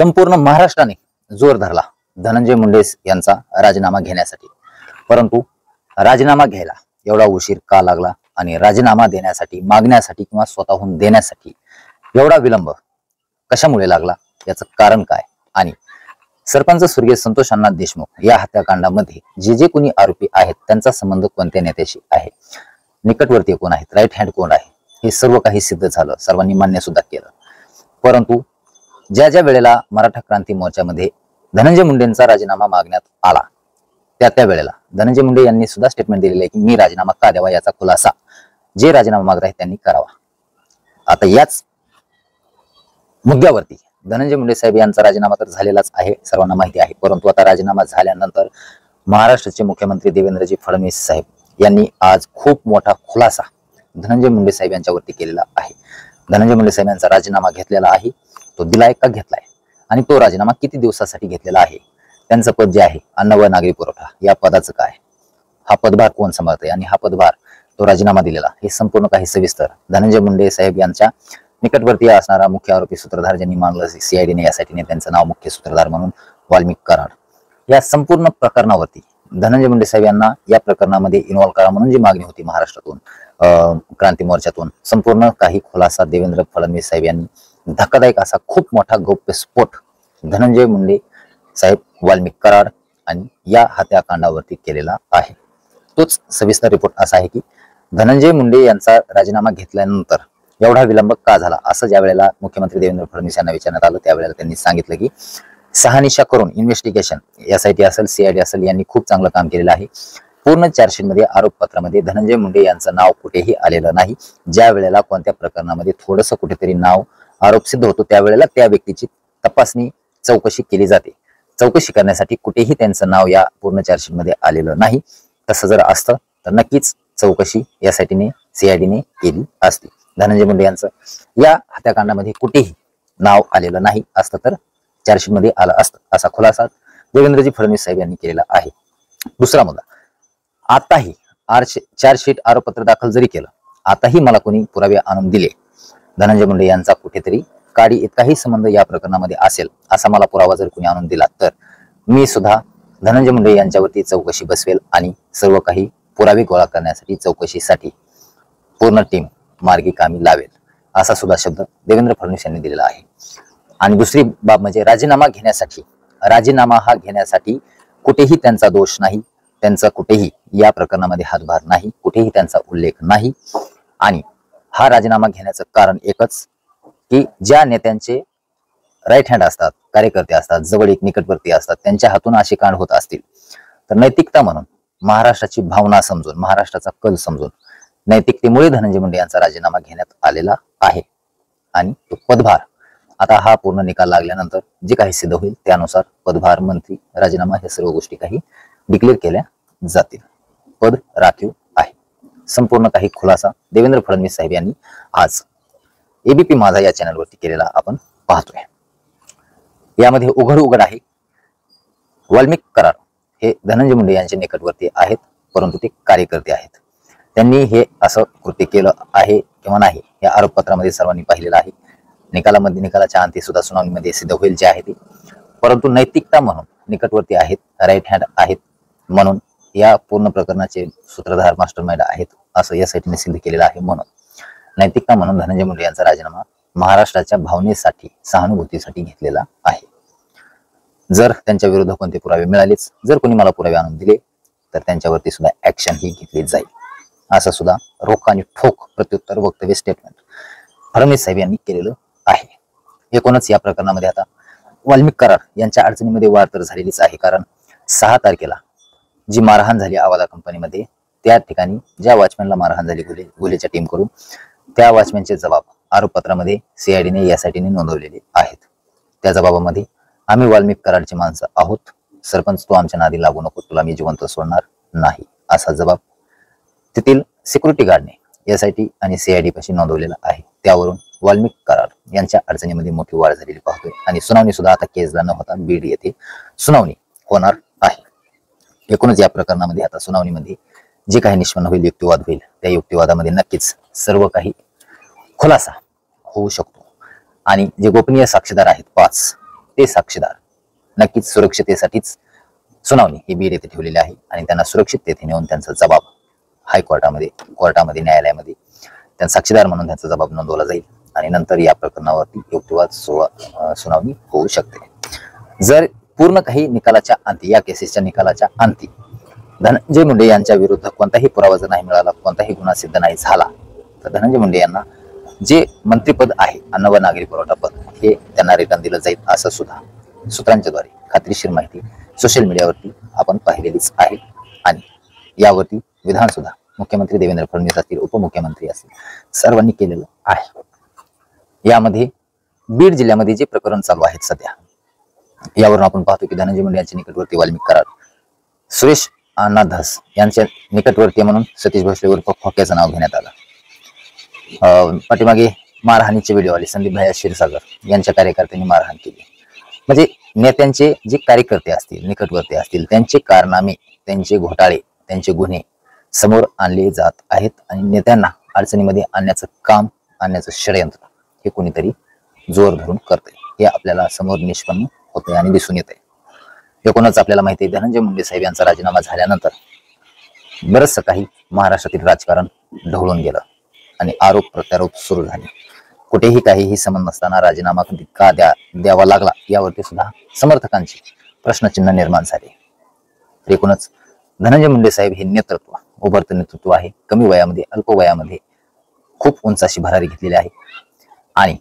संपूर्ण महाराष्ट्राने जोर धरला धनंजय मुंडे यांचा राजीनामा घेण्यासाठी। परंतु राजीनामा घ्यायला एवढा उशीर का लागला आणि राजीनामा देण्यासाठी, मागण्यासाठी किंवा स्वतःहून देण्यासाठी एवढा विलंब कशामुळे लागला, याचं कारण काय? आणि सरपंच स्वर्गीय संतोष अण्णा देशमुख या हत्याकांडामध्ये जे जे कोणी आरोपी आहेत त्यांचा संबंध कोणत्या नेत्याशी आहे, निकटवर्तीय कोण आहेत, राईट हँड कोण आहे, हे सर्व काही सिद्ध झालं, सर्वांनी मान्य सुद्धा केलं। परंतु ज्या ज्या वेळेला मराठा क्रांती मोर्चामध्ये धनंजय मुंडेंचा राजीनामा मागण्यात आला त्या वेळेला धनंजय मुंडे यांनी सुद्धा स्टेटमेंट दिलेलं आहे की मी राजीनामा का द्यावा याचा खुलासा जे राजीनामा मागत आहेत त्यांनी करावा। आता याच मुद्द्यावरती धनंजय मुंडे साहेब यांचा राजीनामा तर झालेलाच आहे, सर्वांना माहिती आहे। परंतु आता राजीनामा झाल्यानंतर महाराष्ट्राचे मुख्यमंत्री देवेंद्रजी फडणवीस साहेब यांनी आज खूप मोठा खुलासा धनंजय मुंडे साहेब यांच्यावरती केलेला आहे। धनंजय मुंडे साहेब यांचा राजीनामा घेतलेला आहे, तो दिलाय का घेतलाय, आणि तो राजीनामा किती दिवसासाठी घेतलेला आहे, त्यांचं पद जे आहे अन्न व नागरी पुरवठा या पदाचं काय, हा पदभार कोण सांभाळतंय आणि हा पदभार तो राजीनामा दिलेला, हे संपूर्ण काही सविस्तर धनंजय मुंडे साहेब यांच्या निकटवर्तीय असणारा मुख्य आरोपी सूत्रधार ज्यांनी मानलं सीआयडीने यासाठी त्यांचं नाव मुख्य सूत्रधार म्हणून वाल्मिक कराड, या संपूर्ण प्रकरणावरती धनंजय मुंडे साहेब यांना या प्रकरणामध्ये इन्व्हॉल्व करा म्हणून जी मागणी होती महाराष्ट्रातून, क्रांती मोर्चातून, संपूर्ण काही खुलासा देवेंद्र फडणवीस साहेब यांनी धक्कादायक असा खूप मोठा गौप्यस्फोट धनंजय मुंडे साहेब, वाल्मिक कराड आणि या हत्याकांडावरती केलेला आहे। तोच सविस्तर रिपोर्ट असा आहे की धनंजय मुंडे यांचा राजीनामा घेतल्यानंतर एवढा विलंब का झाला, असं ज्या वेळेला मुख्यमंत्री देवेंद्र फडणवीस यांना विचारण्यात आलं त्यावेळेला त्यांनी सांगितलं की शहानिशा करून इन्व्हेस्टिगेशन एसआयटी असेल, सीआयडी असेल, यांनी खूप चांगलं काम केलेलं आहे। पूर्ण चार्जशीटमध्ये, आरोपपत्रामध्ये धनंजय मुंडे यांचं नाव कुठेही आलेलं नाही। ज्या वेळेला कोणत्या प्रकरणामध्ये थोडंसं कुठेतरी नाव आरोप सिद्ध होतो त्यावेळेला त्या व्यक्तीची तपासणी, चौकशी केली जाते। चौकशी करण्यासाठी कुठेही त्यांचं नाव या पूर्ण चार्जशीटमध्ये आलेलं नाही। तसं जर असतं तर नक्कीच चौकशी एसआयटीने, सीआयडीने केली असती। धनंजय मुंडे यांचं या हत्याकांडामध्ये कुठेही नाव आलेलं नाही असतं तर चार्जशीटमध्ये आलं असतं, असा खुलासा देवेंद्रजी फडणवीस साहेब यांनी केलेला आहे। दुसरा मुद्दा, आताही चार्जशीट, आरोपपत्र दाखल जरी केलं, आताही मला कोणी पुरावे आणून दिले, धनंजय मुंडे यांचा कुठेतरी काडी इतकाही संबंध या प्रकरणामध्ये असेल असा मला पुरावा जर कोणी आणून दिला तर मी सुद्धा धनंजय मुंडे यांच्यावरती चौकशी बसवेल आणि सर्व काही पुरावे गोळा करण्यासाठी, चौकशीसाठी पूर्ण टीम मार्गी कामी लावेल, असा सुद्धा शब्द देवेंद्र फडणवीस यांनी दिलेला आहे। आणि दुसरी बाब म्हणजे राजीनामा घेण्यासाठी कुठेही त्यांचा दोष नाही, त्यांचा कुठेही या प्रकरणामध्ये हातभार नाही, कुठेही त्यांचा उल्लेख नाही। आणि हा राजीनामा घेण्याचं कारण एकच की ज्या नेत्यांचे राईट हँड असतात, कार्यकर्ते असतात, जवळीक निकटवर्ती असतात, त्यांच्या हातून अशी कांड होत असतील तर नैतिकता म्हणून, महाराष्ट्राची भावना समजून, महाराष्ट्राचा कल समजून, नैतिकतेमुळे धनंजय मुंडे यांचा राजीनामा घेण्यात आलेला आहे। आणि तो पदभार आता हा पूर्ण निकाल लागल्यानंतर जे काही सिद्ध होईल त्यानुसार पदभार, मंत्री, राजीनामा या सर्व गोष्टी काही डिक्लेअर केल्या जातील। पद राखीव आहे। संपूर्ण काही खुलासा देवेंद्र फडणवीस साहेब यांनी आज एबीपी माझा या चॅनलवरती केलेला आपण पाहतोय। यामध्ये उघड आहे वाल्मिक कराड हे धनंजय मुंडे यांच्या निकटवर्ती आहेत, परंतु ते कार्यकर्ते आहेत। त्यांनी हे असं कृत्य केलं आहे किंवा नाही या आरोपपत्रामध्ये सर्वांनी पाहिलेलं आहे। निकालाच्या अंती सुद्धा सुनावणीमध्ये सिद्ध होईल जे आहे ते, परंतु नैतिकता म्हणून निकटवर्ती आहेत, राईट हँड आहेत म्हणून या पूर्ण प्रकरणाचे सूत्रधार, मास्टरमाइंड आहेत असं यासाठीने सिद्ध केलेलं आहे। म्हणून नैतिकता म्हणून धनंजय मुंडे यांचा राजीनामा महाराष्ट्राच्या भावनेसाठी, सहानुभूतीसाठी घेतलेला आहे। जर त्यांच्या विरुद्ध कोणते पुरावे मिळालेच, जर कोणी मला पुरावे आणून दिले तर त्यांच्यावरती सुद्धा ऍक्शन ही घेतली जाईल, असं सुद्धा रोख आणि ठोक प्रत्युत्तर वक्तव्य, स्टेटमेंट फडणवीस साहेब यांनी केलेलं आहे। एकूणच या प्रकरणामध्ये आता वाल्मिक कराड यांच्या अडचणीमध्ये वाढ तर झालेलीच आहे, कारण 6 तारखेला जी मारहाण झाली आवाला कंपनीमध्ये, त्या ठिकाणी ज्या वॉचमॅनला मारहाण झाली गुन्हेच्या टीम करून, त्या वॉचमॅनचे जबाब आरोपपत्रामध्ये सीआयडीने, यासाठीने नोंदवलेले आहेत। त्या जबाबामध्ये आम्ही वाल्मिक कराडची माणसं आहोत, सरपंच तू आमच्या नादी लागू नको, तुला मी जिवंत सोडणार नाही, असा जबाब तेथील सिक्युरिटी गार्डने एसआयटी आणि सीआयडी पाशी नोंदवलेला आहे। त्यावरून वाल्मिक कराड यांच्या अडचणीमध्ये मोठी वाढ झालेली पाहतोय आणि सुनावणी सुद्धा आता केसला न होता बीड येथे सुनावणी होणार आहे। एकूणच या प्रकरणामध्ये आता सुनावणीमध्ये जे काही निष्पन्न होईल, युक्तिवाद होईल, त्या युक्तिवादामध्ये नक्कीच सर्व काही खुलासा होऊ शकतो। आणि जे गोपनीय साक्षीदार आहेत 5, ते साक्षीदार नक्कीच सुरक्षितेसाठीच सुनावणी ही बीड येथे ठेवलेली आहे आणि त्यांना सुरक्षित तेथे नेऊन त्यांचा जबाब हायकोर्टामध्ये कोर्टामध्ये न्यायालयामध्ये त्यांना साक्षीदार म्हणून त्यांचा जबाब नोंदवला जाईल आणि नंतर या प्रकरणावरती युक्तिवाद सुनावणी होऊ शकते। जर पूर्ण काही निकालाच्या अंती या केसेसच्या निकालाच्या अंती धनंजय मुंडे यांच्या विरुद्ध कोणताही पुरावा जर नाही मिळाला, कोणताही गुन्हा सिद्ध नाही झाला, तर धनंजय मुंडे यांना जे मंत्रिपद आहे अन्न व नागरी पुरवठा पद हे त्यांना रिटर्न दिलं जाईल असं सुद्धा सूत्रांच्याद्वारे खात्रीशीर माहिती सोशल मीडियावरती आपण पाहिलेलीच आहे। आणि यावरती विधान सुद्धा मुख्यमंत्री देवेंद्र फडणवीस असतील, उपमुख्यमंत्री असतील, सर्वांनी केलेलं आहे। यामध्ये बीड जिल्ह्यामध्ये जे प्रकरण चालू आहेत सध्या, यावरून आपण पाहतो की धनंजय मुंडे यांच्या निकटवर्ती वाल्मिक कराड, सुरेश अण्णा धस यांच्या निकटवर्ती म्हणून सतीश भोसले उर्फ खोक्याचं नाव घेण्यात आलं। पाठीमागे मारहाणीचे व्हिडिओ आले, संदीप भैया क्षीरसागर यांच्या कार्यकर्त्यांनी मारहाण केली। म्हणजे नेत्यांचे जे कार्यकर्ते असतील, निकटवर्ती असतील, त्यांचे कारनामे, त्यांचे घोटाळे, त्यांचे गुन्हे समोर आणले जात आहेत आणि नेत्यांना अडचणीमध्ये आणण्याचं काम, आणण्याचं षडयंत्र हे कोणीतरी जोर धरून करते, हे आपल्याला समोर निष्पन्न होते आणि दिसून येते। एकूणच आपल्याला माहिती आहे धनंजय मुंडे साहेब यांचा राजीनामा झाल्यानंतर बरंचसं काही महाराष्ट्रातील राजकारण ढवळून गेलं आणि आरोप प्रत्यारोप सुरू झाले। कुठेही काहीही संबंध नसताना राजीनामा का द्यावा लागला यावरती सुद्धा समर्थकांचे प्रश्नचिन्ह निर्माण झाले। एकूणच धनंजय मुंडे साहेब हे नेतृत्व, उभरतं नेतृत्व आहे। कमी वयामध्ये, अल्प वयामध्ये खूप उंच अशी भरारी घेतलेली आहे आणि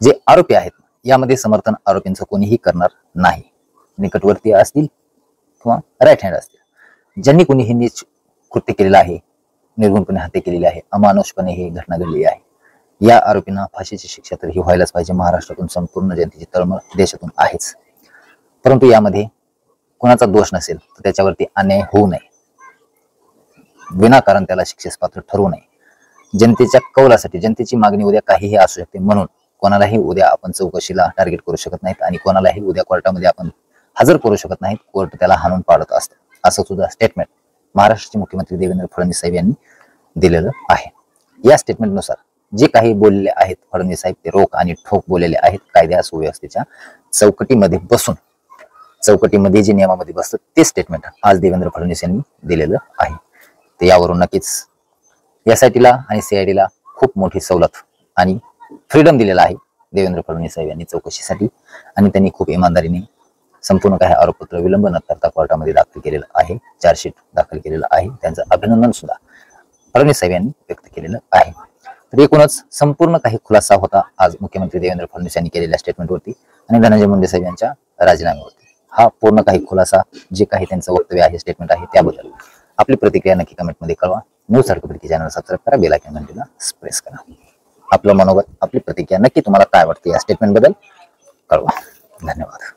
जे आरोपी आहेत यामध्ये समर्थन आरोपींचं कोणीही करणार नाही, निकटवर्ती असतील किंवा राईट हँड असतील। ज्यांनी कोणी हे नीच कृत्य केलेलं आहे, निर्गुणपणे हत्या केलेली आहे, अमानुषपणे ही घटना घडलेली आहे, या आरोपींना फाशीची शिक्षा तर ही व्हायलाच पाहिजे। महाराष्ट्रातून संपूर्ण जनतेची तळमळ देशातून आहेच, परंतु यामध्ये कोणाचा दोष नसेल तर त्याच्यावरती अन्याय होऊ नये, विनाकारण त्याला शिक्षेस पात्र ठरवू नये। जनतेच्या कौलासाठी, जनतेची मागणी उद्या काहीही असू शकते म्हणून कोणालाही उद्या आपण चौकशीला टार्गेट करू शकत नाहीत आणि कोणालाही उद्या कोर्टामध्ये आपण हजर करू शकत नाहीत। कोर्ट त्याला हाणून पाडत असतं, असं सुद्धा स्टेटमेंट महाराष्ट्राचे मुख्यमंत्री देवेंद्र फडणवीस साहेब यांनी दिलेलं आहे। या स्टेटमेंटनुसार जे काही बोललेले आहेत फडणवीस साहेब ते रोख आणि ठोक बोललेले आहेत। कायद्या सुव्यवस्थेच्या चौकटीमध्ये बसून, चौकटीमध्ये जे नियमामध्ये बसतं ते स्टेटमेंट आज देवेंद्र फडणवीस यांनी दिलेलं आहे। तर यावरून नक्कीच एसआयटीला आणि सीआयडीला खूप मोठी सवलत आणि फ्रीडम दिलेला आहे देवेंद्र फडणवीस साहेब यांनी चौकशीसाठी आणि त्यांनी खूप इमानदारीने संपूर्ण काही आरोपपत्र विलंब न करता कोर्टामध्ये दाखल केलेलं आहे, चार्जशीट दाखल केलेलं आहे। त्यांचं अभिनंदन सुद्धा फडणवीस साहेब यांनी व्यक्त केलेलं आहे। तर एकूणच संपूर्ण काही खुलासा होता आज मुख्यमंत्री देवेंद्र फडणवीस यांनी केलेल्या स्टेटमेंटवरती आणि धनंजय मुंडे साहेब यांच्या राजीनाम्यावरती। हा पूर्ण काही खुलासा, जे काही त्यांचं वक्तव्य आहे, स्टेटमेंट आहे, त्याबद्दल आपली प्रतिक्रिया नक्की कमेंटमध्ये कळवा। न्यूज सर्कल चॅनल सबस्क्राईब करा, बेल आयकॉन घंटीला प्रेस करा। आपलं मनोगत, आपली प्रतिक्रिया नक्की तुम्हाला काय वाटते या स्टेटमेंट बद्दल कळवा। धन्यवाद।